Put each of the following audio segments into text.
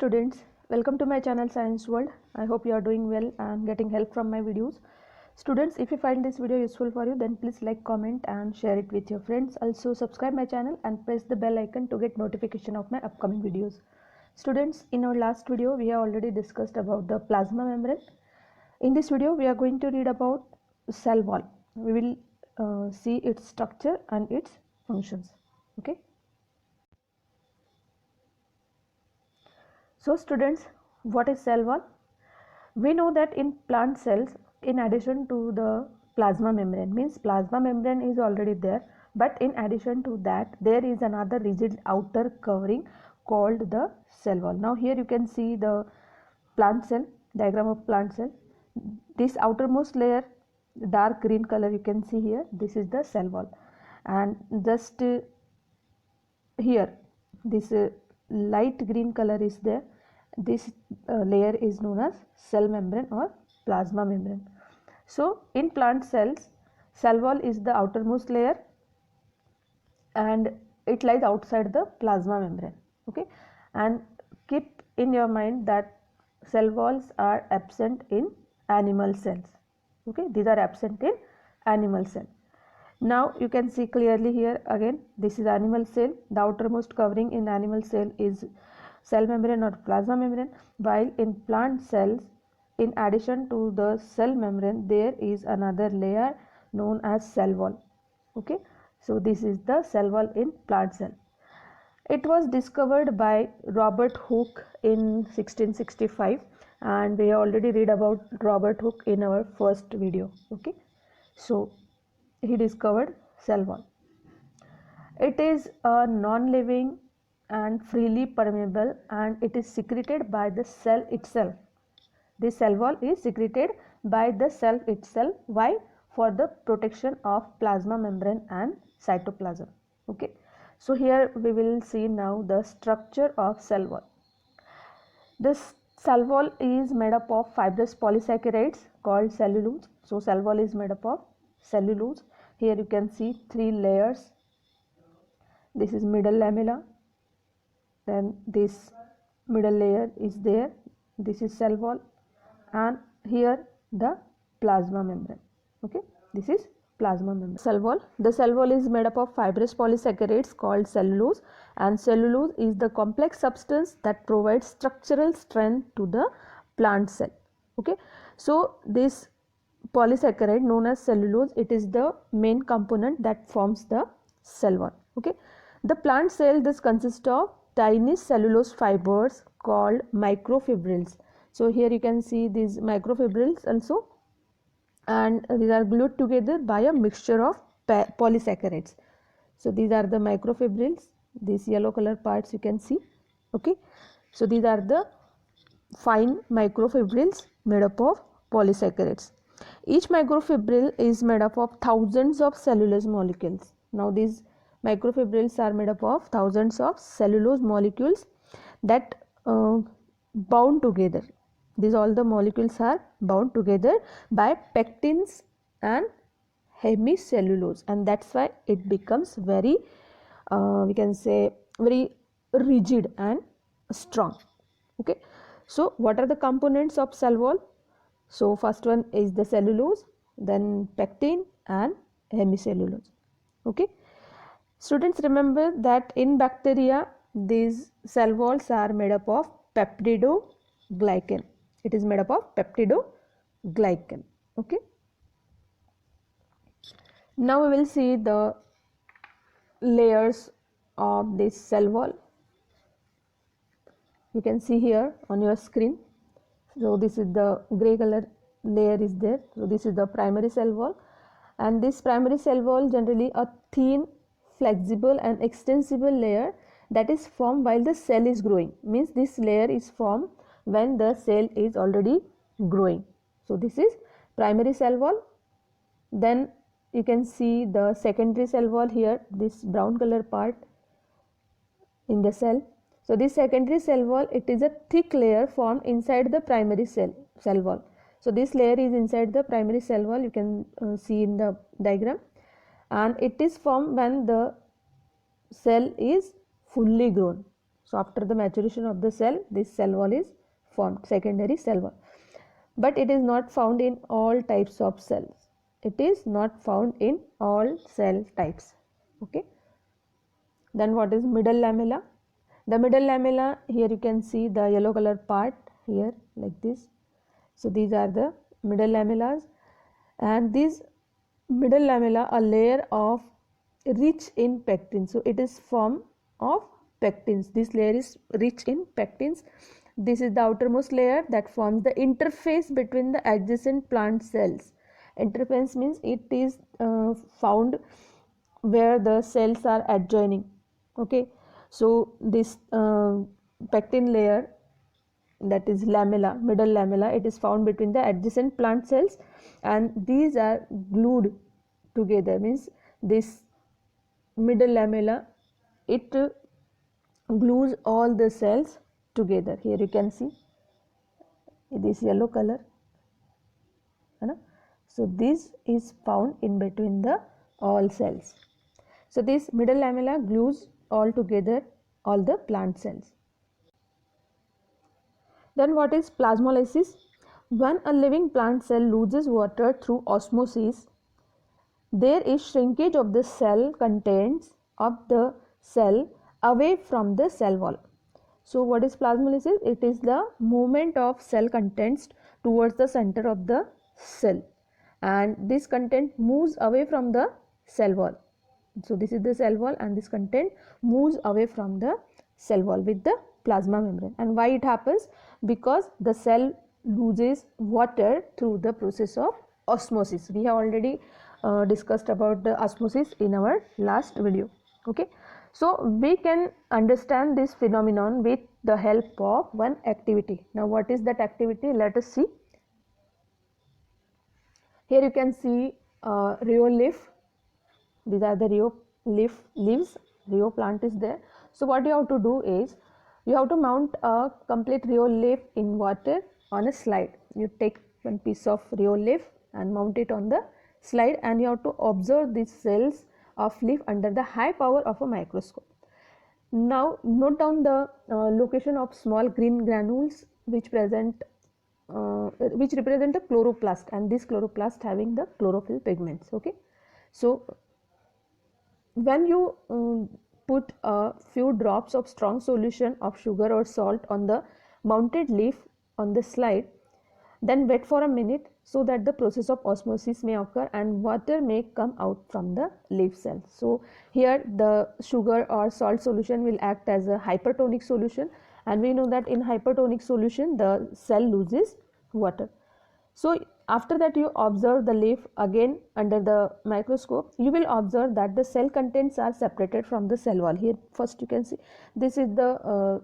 students, welcome to my channel Science World. I hope you are doing well and getting help from my videos. Students, if you find this video useful for you, then please like, comment and share it with your friends. Also subscribe my channel and press the bell icon to get notification of my upcoming videos. Students, in our last video we have already discussed about the plasma membrane. In this video we are going to read about cell wall. We will see its structure and its functions. Okay. So students, what is cell wall? We know that in plant cells, in addition to the plasma membrane, means plasma membrane is already there, but in addition to that there is another rigid outer covering called the cell wall. Now here you can see the plant cell, diagram of plant cell. This outermost layer, dark green color you can see here, this is the cell wall, and just here this light green color is there. This layer is known as cell membrane or plasma membrane. So in plant cells, cell wall is the outermost layer and it lies outside the plasma membrane. Okay, and keep in your mind that cell walls are absent in animal cells. Okay, these are absent in animal cell. Now you can see clearly here again, this is animal cell. The outermost covering in animal cell is cell membrane or plasma membrane, while in plant cells, in addition to the cell membrane, there is another layer known as cell wall. Okay, so this is the cell wall in plant cell. It was discovered by Robert Hooke in 1665, and we already read about Robert Hooke in our first video. Okay, so he discovered cell wall. It is a non-living and freely permeable, and it is secreted by the cell itself. This cell wall is secreted by the cell itself. Why? For the protection of plasma membrane and cytoplasm. Okay, so here we will see now the structure of cell wall. This cell wall is made up of fibrous polysaccharides called cellulose. So cell wall is made up of cellulose. Here you can see three layers. This is middle lamella, then this middle layer is there, this is cell wall, and here the plasma membrane. Okay, this is plasma membrane. Cell wall. The cell wall is made up of fibrous polysaccharides called cellulose, and cellulose is the complex substance that provides structural strength to the plant cell. Okay, so this polysaccharide known as cellulose, it is the main component that forms the cell wall. Okay, the plant cell this consists of tiny cellulose fibers called microfibrils. So here you can see these microfibrils also, and these are glued together by a mixture of polysaccharides. So these are the microfibrils, these yellow color parts you can see. Okay, so these are the fine microfibrils made up of polysaccharides. Each microfibril is made up of thousands of cellulose molecules. Now these microfibrils are made up of thousands of cellulose molecules that bound together. These all the molecules are bound together by pectins and hemicellulose, and that's why it becomes very we can say very rigid and strong. Okay, so what are the components of cell wall? So first one is the cellulose, then pectin and hemicellulose. Okay, students, remember that in bacteria these cell walls are made up of peptidoglycan. It is made up of peptidoglycan. Okay, now we will see the layers of this cell wall. You can see here on your screen. So this is the gray color layer is there. So this is the primary cell wall, and this primary cell wall generally a thin, flexible and extensible layer that is formed while the cell is growing. Means this layer is formed when the cell is already growing. So this is primary cell wall. Then you can see the secondary cell wall here, this brown color part in the cell. So this secondary cell wall, it is a thick layer formed inside the primary cell wall. So this layer is inside the primary cell wall, you can see in the diagram, and it is formed when the cell is fully grown. So after the maturation of the cell, this cell wall is formed, secondary cell wall. But it is not found in all types of cells. It is not found in all cell types. Okay. Then what is middle lamella? The middle lamella, here you can see the yellow color part here like this. So these are the middle lamellas, and these middle lamella a layer of rich in pectins. So it is form of pectins. This layer is rich in pectins. This is the outermost layer that forms the interface between the adjacent plant cells. Interface means it is found where the cells are adjoining. Okay, so this pectin layer, that is lamella, middle lamella, it is found between the adjacent plant cells, and these are glued together, means this middle lamella, it glues all the cells together. Here you can see this yellow color, so this is found in between the all cells. So this middle lamella glues all together all the plant cells. Then what is plasmolysis? When a living plant cell loses water through osmosis, there is shrinkage of the cell contents of the cell away from the cell wall. So what is plasmolysis? It is the movement of cell contents towards the center of the cell, and this content moves away from the cell wall. So this is the cell wall, and this content moves away from the cell wall with the plasma membrane. And why it happens? Because the cell loses water through the process of osmosis. We have already discussed about the osmosis in our last video. Okay, so we can understand this phenomenon with the help of one activity. Now what is that activity? Let us see. Here you can see Rio leaf. These are the Rio leaves. Rio plant is there. So what you have to do is, you have to mount a complete Rio leaf in water on a slide. You take one piece of Rio leaf and mount it on the slide, and you have to observe these cells of leaf under the high power of a microscope. Now note down the location of small green granules which represent a chloroplast, and this chloroplast having the chlorophyll pigments. Okay, so when you put a few drops of strong solution of sugar or salt on the mounted leaf on the slide, then wait for a minute so that the process of osmosis may occur and water may come out from the leaf cells. So here the sugar or salt solution will act as a hypertonic solution, and we know that in hypertonic solution the cell loses water. So after that you observe the leaf again under the microscope, you will observe that the cell contents are separated from the cell wall. Here first you can see this is the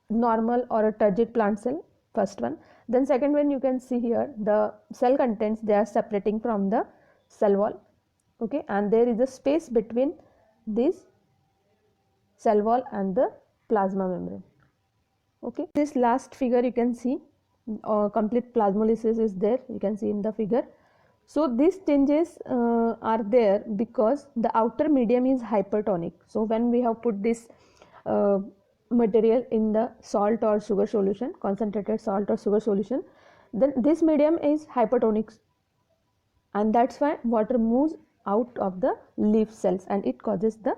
normal or a turgid plant cell, first one. Then second one, you can see here the cell contents, they are separating from the cell wall. Okay, and there is a space between this cell wall and the plasma membrane. Okay, this last figure you can see complete plasmolysis is there, you can see in the figure. So these changes are there because the outer medium is hypertonic. So when we have put this material in the salt or sugar solution, concentrated salt or sugar solution, then this medium is hypertonic, and that's why water moves out of the leaf cells and it causes the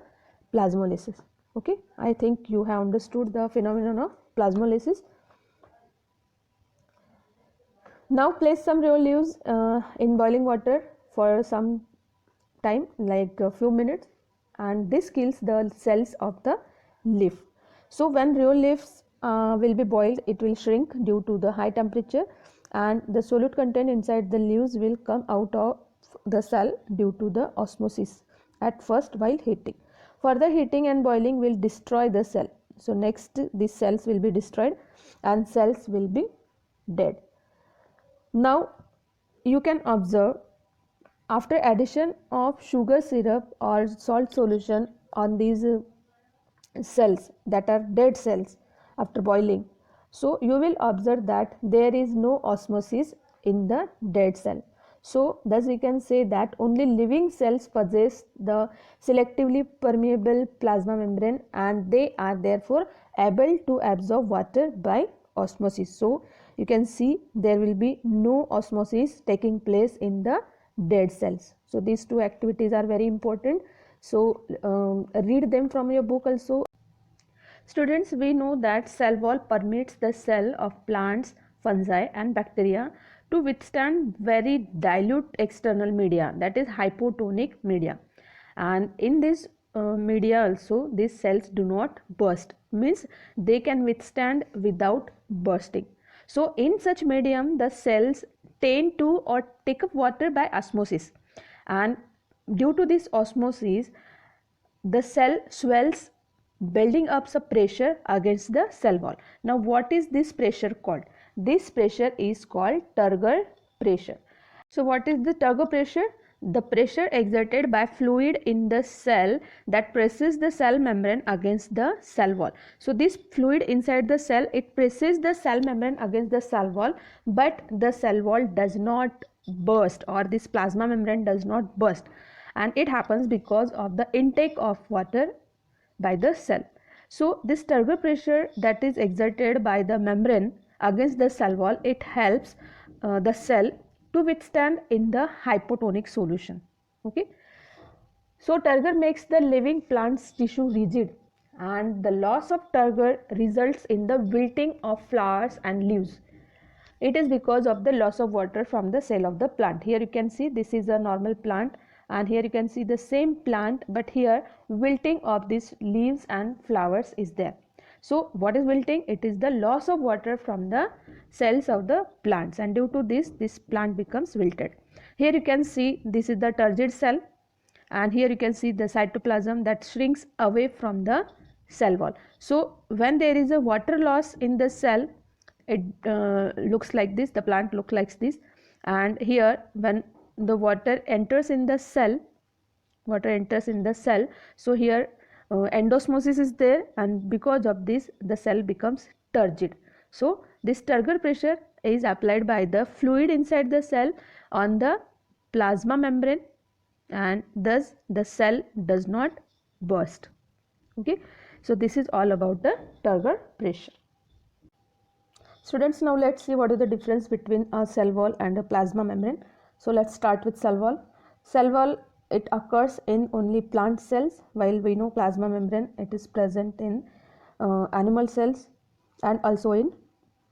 plasmolysis. Okay, I think you have understood the phenomenon of plasmolysis. Now place some Rio leaves in boiling water for some time, like a few minutes, and this kills the cells of the leaf. So when Rio leaves will be boiled, it will shrink due to the high temperature, and the solute content inside the leaves will come out of the cell due to the osmosis at first while heating. Further heating and boiling will destroy the cell. So next these cells will be destroyed and cells will be dead. Now you can observe after addition of sugar syrup or salt solution on these cells that are dead cells after boiling, so you will observe that there is no osmosis in the dead cell. So thus we can say that only living cells possess the selectively permeable plasma membrane, and they are therefore able to absorb water by osmosis. So you can see there will be no osmosis taking place in the dead cells. So these two activities are very important. So read them from your book also. Students, we know that cell wall permits the cell of plants, fungi and bacteria to withstand very dilute external media, that is hypotonic media. And in this media also these cells do not burst, means they can withstand without bursting. So in such medium the cells tend to or take up water by osmosis, and due to this osmosis the cell swells, building up some pressure against the cell wall. Now what is this pressure called? This pressure is called turgor pressure. So what is the turgor pressure? The pressure exerted by fluid in the cell that presses the cell membrane against the cell wall. So this fluid inside the cell, it presses the cell membrane against the cell wall, but the cell wall does not burst, or this plasma membrane does not burst, and it happens because of the intake of water by the cell. So this turgor pressure that is exerted by the membrane against the cell wall, it helps the cell to withstand in the hypotonic solution. Okay. So turgor makes the living plant's tissue rigid, and the loss of turgor results in the wilting of flowers and leaves. It is because of the loss of water from the cell of the plant. Here you can see this is a normal plant, and here you can see the same plant, but here wilting of these leaves and flowers is there. So what is wilting? It is the loss of water from the cells of the plants, and due to this plant becomes wilted. Here you can see this is the turgid cell, and here you can see the cytoplasm that shrinks away from the cell wall. So when there is a water loss in the cell, it looks like this, the plant looks like this. And here when the water enters in the cell, so here endosmosis is there, and because of this the cell becomes turgid. So this turgor pressure is applied by the fluid inside the cell on the plasma membrane, and thus the cell does not burst. Okay, so this is all about the turgor pressure. Students, now let's see what is the difference between a cell wall and a plasma membrane. So let's start with cell wall. Cell wall, it occurs in only plant cells, while we know plasma membrane, it is present in animal cells and also in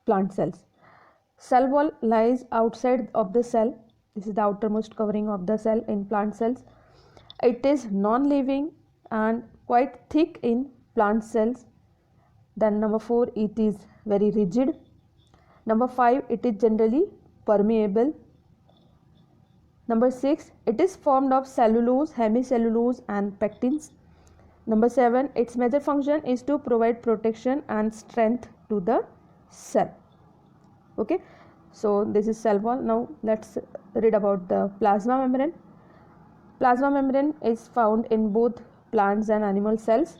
plant cells. Cell wall lies outside of the cell. This is the outermost covering of the cell in plant cells. It is non-living and quite thick in plant cells. Then number 4, it is very rigid. Number 5, it is generally permeable. Number 6, it is formed of cellulose, hemicellulose and pectins. Number 7, its major function is to provide protection and strength to the cell. Okay, so this is cell wall. Now let's read about the plasma membrane. Plasma membrane is found in both plants and animal cells.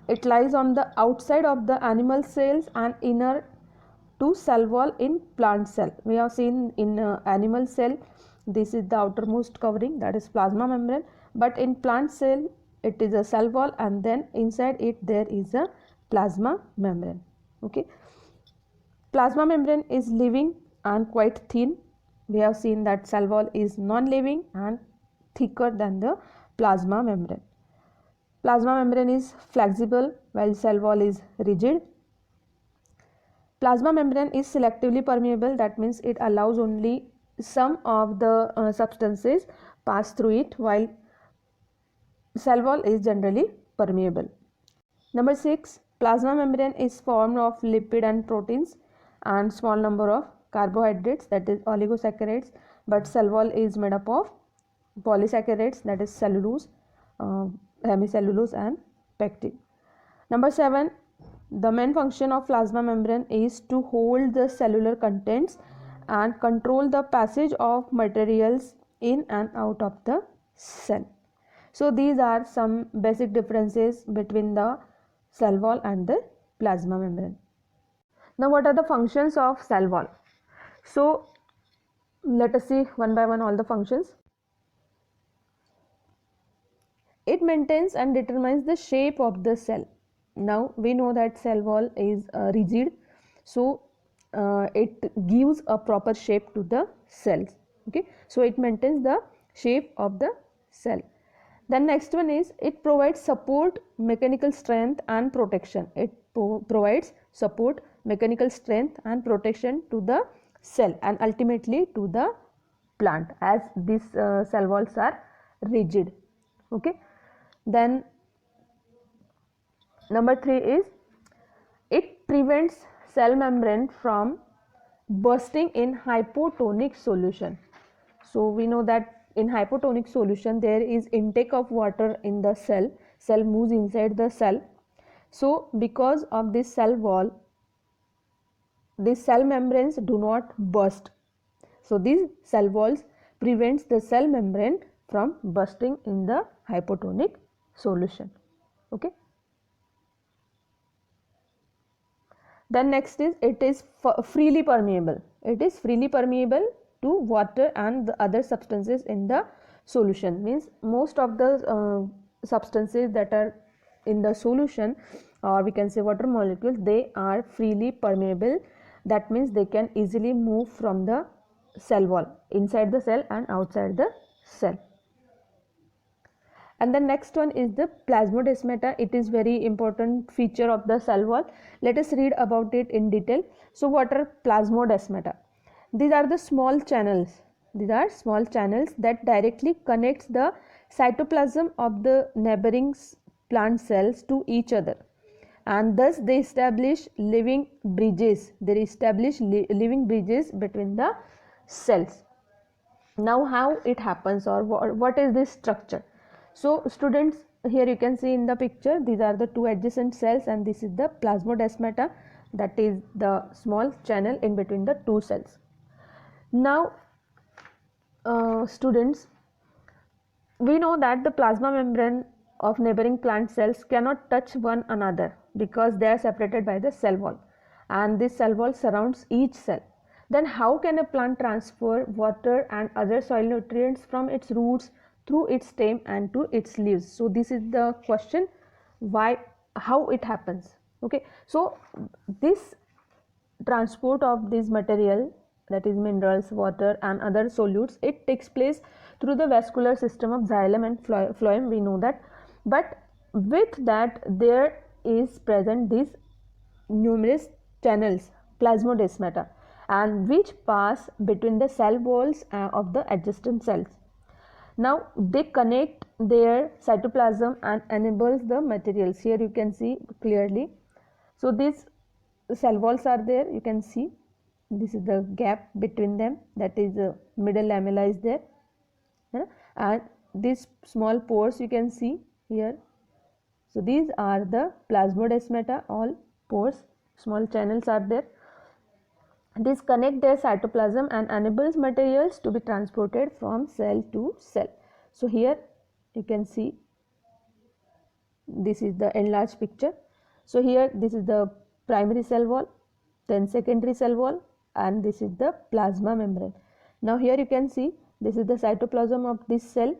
It lies on the outside of the animal cells and inner to cell wall in plant cell. We have seen in animal cell, this is the outermost covering, that is plasma membrane, but in plant cell it is a cell wall, and then inside it there is a plasma membrane. Okay, plasma membrane is living and quite thin. We have seen that cell wall is non-living and thicker than the plasma membrane. Plasma membrane is flexible while cell wall is rigid. Plasma membrane is selectively permeable, that means it allows only some of the substances pass through it, while cell wall is generally permeable. Number 6, plasma membrane is formed of lipid and proteins and small number of carbohydrates, that is oligosaccharides, but cell wall is made up of polysaccharides, that is cellulose, hemicellulose and pectin. Number 7, the main function of plasma membrane is to hold the cellular contents and control the passage of materials in and out of the cell. So these are some basic differences between the cell wall and the plasma membrane. Now what are the functions of cell wall? So let us see one by one all the functions. It maintains and determines the shape of the cell. Now we know that cell wall is rigid, so it gives a proper shape to the cells. Okay, so it maintains the shape of the cell. Then next one is it provides support, mechanical strength and protection. It provides support, mechanical strength and protection to the cell and ultimately to the plant, as these cell walls are rigid. Okay, then number 3 is it prevents cell membrane from bursting in hypotonic solution. So we know that in hypotonic solution there is intake of water in the cell moves inside the cell. So because of this cell wall, these cell membranes do not burst. So these cell walls prevents the cell membrane from bursting in the hypotonic solution. Okay. Then next is it is freely permeable. It is freely permeable to water and the other substances in the solution. Means most of the substances that are in the solution, or we can say water molecules, they are freely permeable. That means they can easily move from the cell wall, inside the cell and outside the cell. And the next one is the plasmodesmata. It is very important feature of the cell wall. Let us read about it in detail. So what are plasmodesmata? These are the small channels. These are small channels that directly connects the cytoplasm of the neighboring plant cells to each other, and thus they establish living bridges. They establish living bridges between the cells. Now how it happens, or what is this structure? So students, here you can see in the picture, these are the two adjacent cells and this is the plasmodesmata, that is the small channel in between the two cells. Now students, we know that the plasma membrane of neighboring plant cells cannot touch one another because they are separated by the cell wall, and this cell wall surrounds each cell. Then how can a plant transfer water and other soil nutrients from its roots through its stem and to its leaves? So this is the question, why, how it happens. Okay, so this transport of this material, that is minerals, water and other solutes, it takes place through the vascular system of xylem and phloem, we know that. But with that there is present these numerous channels, plasmodesmata, and which pass between the cell walls of the adjacent cells. Now they connect their cytoplasm and enables the materials. Here you can see clearly. So these cell walls are there, you can see this is the gap between them, that is middle lamella is there, and these small pores you can see here. So these are the plasmodesmata, all pores, small channels are there. These connect their cytoplasm and enables materials to be transported from cell to cell. So here you can see this is the enlarged picture. So here this is the primary cell wall, then secondary cell wall, and this is the plasma membrane. Now here you can see this is the cytoplasm of this cell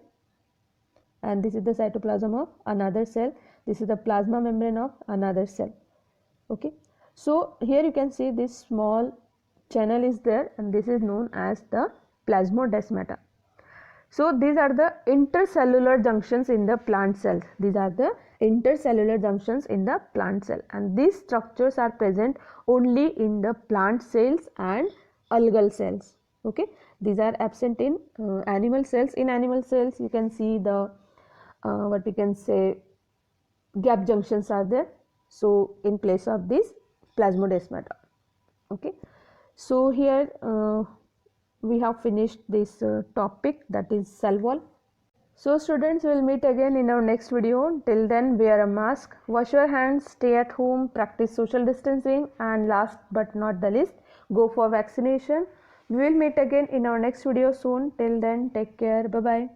and this is the cytoplasm of another cell. This is the plasma membrane of another cell. Okay, so here you can see this small channel is there and this is known as the plasmodesmata. So these are the intercellular junctions in the plant cells. These are the intercellular junctions in the plant cell, and these structures are present only in the plant cells and algal cells. Okay, these are absent in animal cells. In animal cells you can see the what we can say gap junctions are there. So in place of this plasmodesmata. Okay, so here we have finished this topic, that is cell wall. So students, will meet again in our next video. Till then, wear a mask, wash your hands, stay at home, practice social distancing, and last but not the least, go for vaccination. We will meet again in our next video soon. Till then, take care. Bye bye.